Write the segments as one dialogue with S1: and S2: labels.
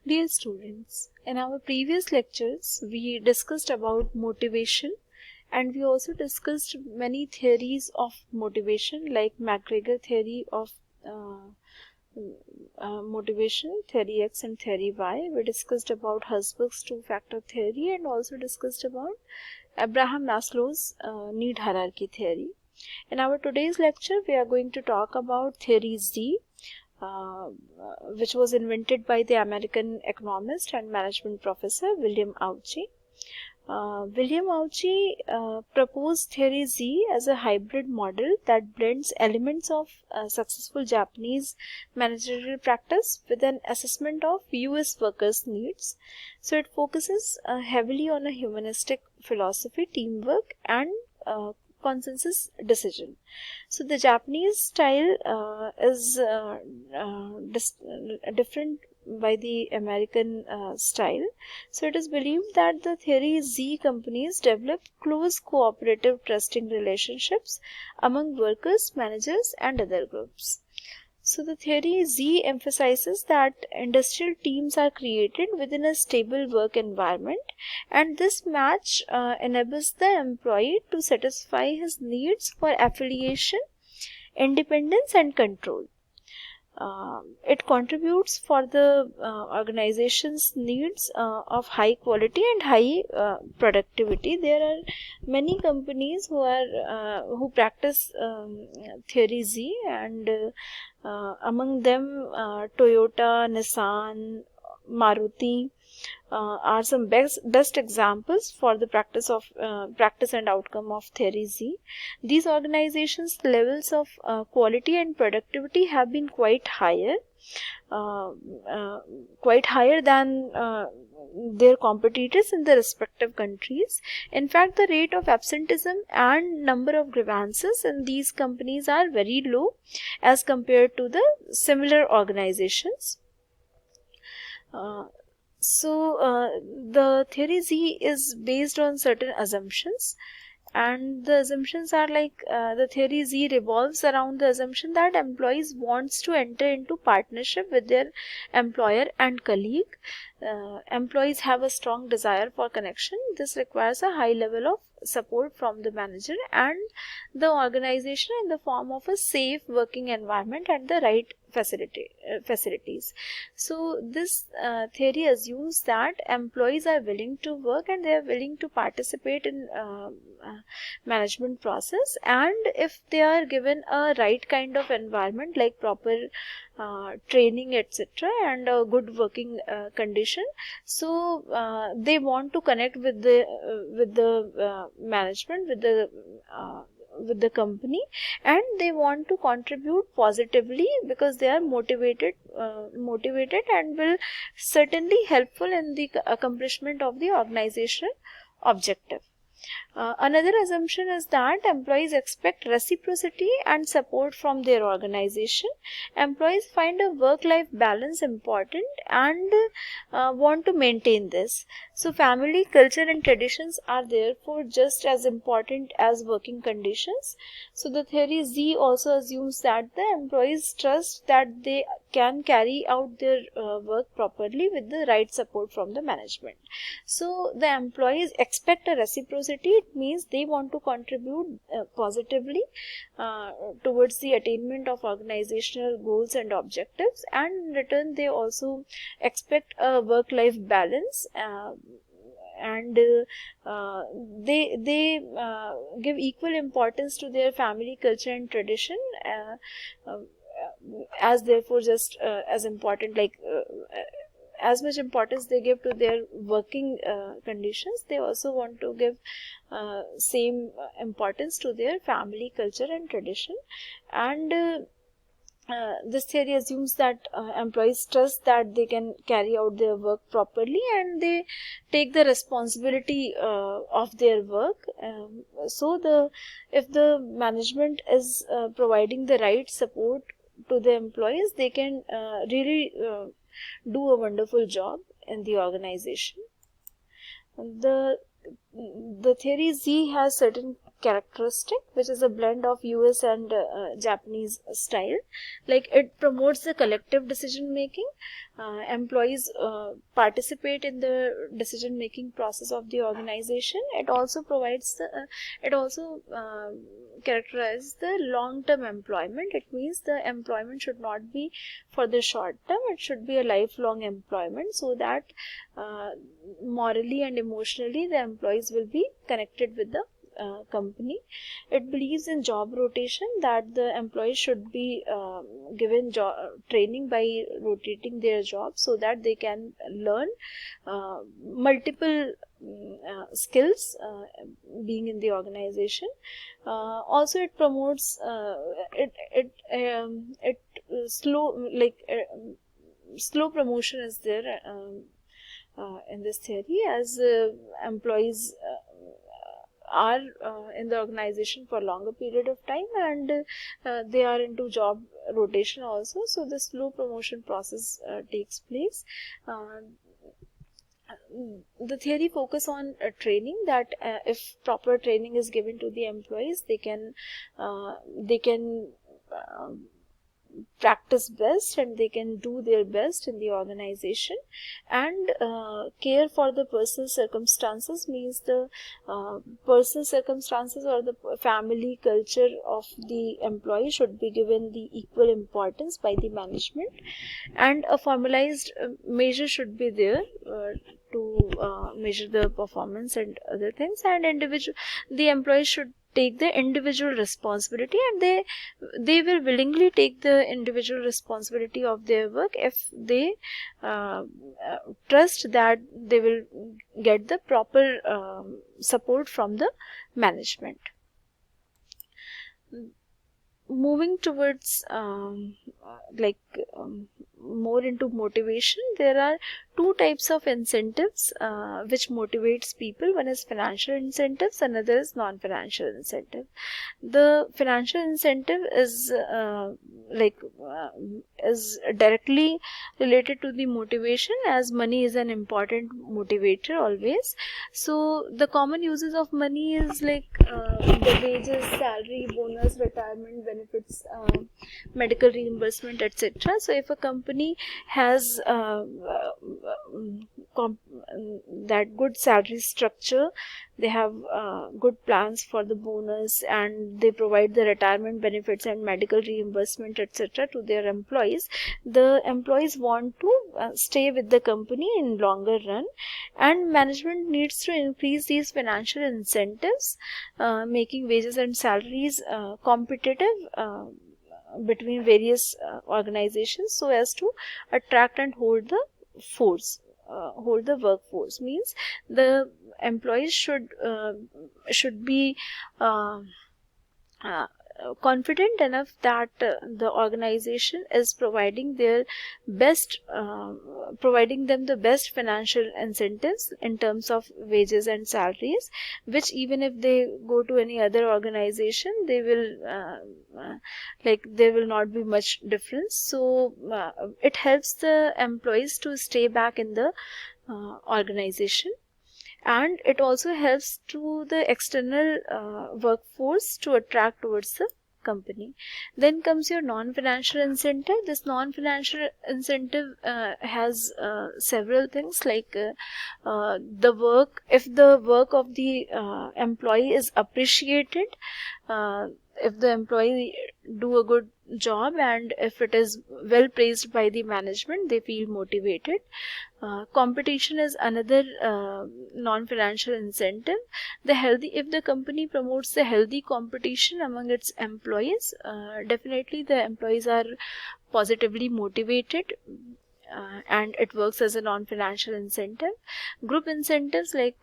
S1: Dear students, in our previous lectures, we discussed about motivation and we also discussed many theories of motivation like McGregor theory of motivation, theory X and theory Y. We discussed about Herzberg's two-factor theory and also discussed about Abraham Maslow's need hierarchy theory. In our today's lecture, we are going to talk about theory Z, which was invented by the American economist and management professor William Auchi. William Auchi proposed theory Z as a hybrid model that blends elements of successful Japanese managerial practice with an assessment of US workers' needs. So it focuses heavily on a humanistic philosophy, teamwork, and consensus decision. So the Japanese style is different by the American style. So it is believed that the theory Z companies develop close cooperative trusting relationships among workers, managers and other groups. So the theory Z emphasizes that industrial teams are created within a stable work environment, and this match enables the employee to satisfy his needs for affiliation, independence and control. It contributes for the organization's needs of high quality and high productivity. There are many companies who practice theory Z, and among them Toyota, Nissan, Maruti are some best examples for the practice and outcome of theory Z. These organizations' levels of quality and productivity have been quite higher than their competitors in the respective countries. In fact, the rate of absenteeism and number of grievances in these companies are very low as compared to the similar organizations. The theory Z is based on certain assumptions, and the assumptions are like the theory Z revolves around the assumption that employees wants to enter into partnership with their employer and colleague. Employees have a strong desire for connection. This requires a high level of support from the manager and the organization in the form of a safe working environment and the right facilities. So this theory assumes that employees are willing to work and they are willing to participate in management process, and if they are given a right kind of environment like proper training etc. and a good working condition, so they want to connect with the management, with the company, and they want to contribute positively because they are motivated and will certainly helpful in the accomplishment of the organizational objective. Another assumption is that employees expect reciprocity and support from their organization. Employees find a work-life balance important and want to maintain this. So family, culture and traditions are therefore just as important as working conditions. So the theory Z also assumes that the employees trust that they can carry out their work properly with the right support from the management. So the employees expect a reciprocity. It means they want to contribute positively towards the attainment of organizational goals and objectives, and in return they also expect a work-life balance, and they give equal importance to their family, culture and tradition, as therefore just as important, like as much importance they give to their working conditions, they also want to give same importance to their family, culture and tradition. And this theory assumes that employees trust that they can carry out their work properly and they take the responsibility of their work. If the management is providing the right support to the employees, they can really do a wonderful job in the organization. The theory Z has certain characteristic, which is a blend of US and Japanese style. Like, it promotes the collective decision making. Employees participate in the decision making process of the organization. It also provides the it also characterizes the long term employment. It means the employment should not be for the short term, it should be a lifelong employment, so that morally and emotionally the employees will be connected with the company. It believes in job rotation, that the employees should be given training by rotating their jobs, so that they can learn multiple skills being in the organization. Also, it promotes slow promotion is there in this theory, as employees are in the organization for a longer period of time, and they are into job rotation also, so the slow promotion process takes place. The theory focus on training, that if proper training is given to the employees, they can practice best, and they can do their best in the organization. And care for the personal circumstances means the personal circumstances or the family culture of the employee should be given the equal importance by the management, and a formalized measure should be there to measure the performance and other things. And the employees should take the individual responsibility, and they will willingly take the individual responsibility of their work if they trust that they will get the proper support from the management. Moving towards more into motivation, there are two types of incentives which motivates people. One is financial incentives, another is non-financial incentive. The financial incentive is directly related to the motivation, as money is an important motivator always. So the common uses of money is like the wages, salary, bonus, retirement benefits, medical reimbursement, etc. So if a company has that good salary structure, they have good plans for the bonus, and they provide the retirement benefits and medical reimbursement, etc. to their employees, the employees want to stay with the company in longer run, and management needs to increase these financial incentives, making wages and salaries competitive between various organizations, so as to attract and hold the workforce. Means the employees should be confident enough that the organization is providing them the best financial incentives in terms of wages and salaries, which even if they go to any other organization, they will there will not be much difference. So it helps the employees to stay back in the organization, and it also helps to the external workforce to attract towards the company. Then comes your non-financial incentive. This non-financial incentive has several things, like the work, if the work of the employee is appreciated, if the employee do a good job, and if it is well praised by the management, they feel motivated. Competition is another non-financial incentive. If the company promotes the healthy competition among its employees, definitely the employees are positively motivated, and it works as a non-financial incentive. Group incentives, like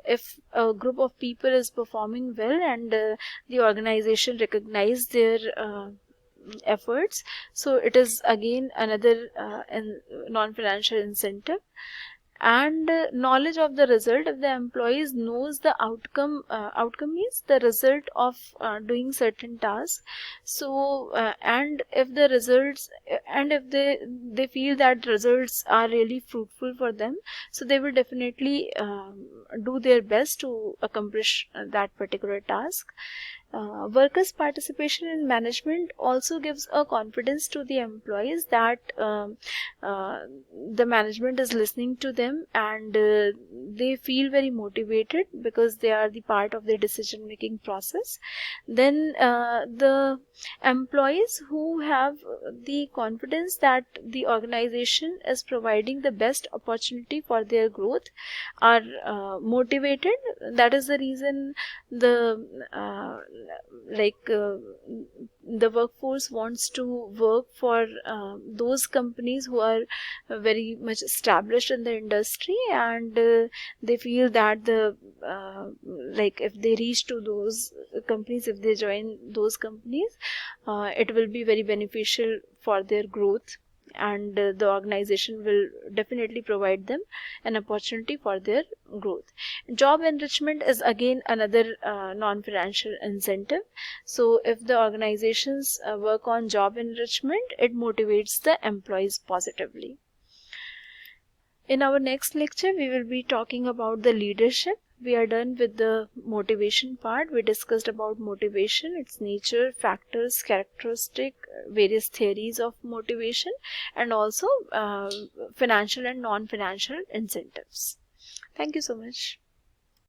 S1: if a group of people is performing well, and the organization recognize their efforts, so it is again another non-financial incentive. and knowledge of the result. If the employees knows the outcome is the result of doing certain tasks, so and if the results and if they feel that results are really fruitful for them, so they will definitely do their best to accomplish that particular task. Workers' participation in management also gives a confidence to the employees that the management is listening to them, and they feel very motivated because they are the part of their decision making process. Then the employees who have the confidence that the organization is providing the best opportunity for their growth are motivated. That is the reason the the workforce wants to work for those companies who are very much established in the industry, and they feel that the if they reach to those companies, if they join those companies, it will be very beneficial for their growth, and the organization will definitely provide them an opportunity for their growth. Job enrichment is again another non-financial incentive. So if the organizations work on job enrichment, it motivates the employees positively. In our next lecture, we will be talking about the leadership. We are done with the motivation part. We discussed about motivation, its nature, factors, characteristic, various theories of motivation, and also financial and non-financial incentives. Thank you so much.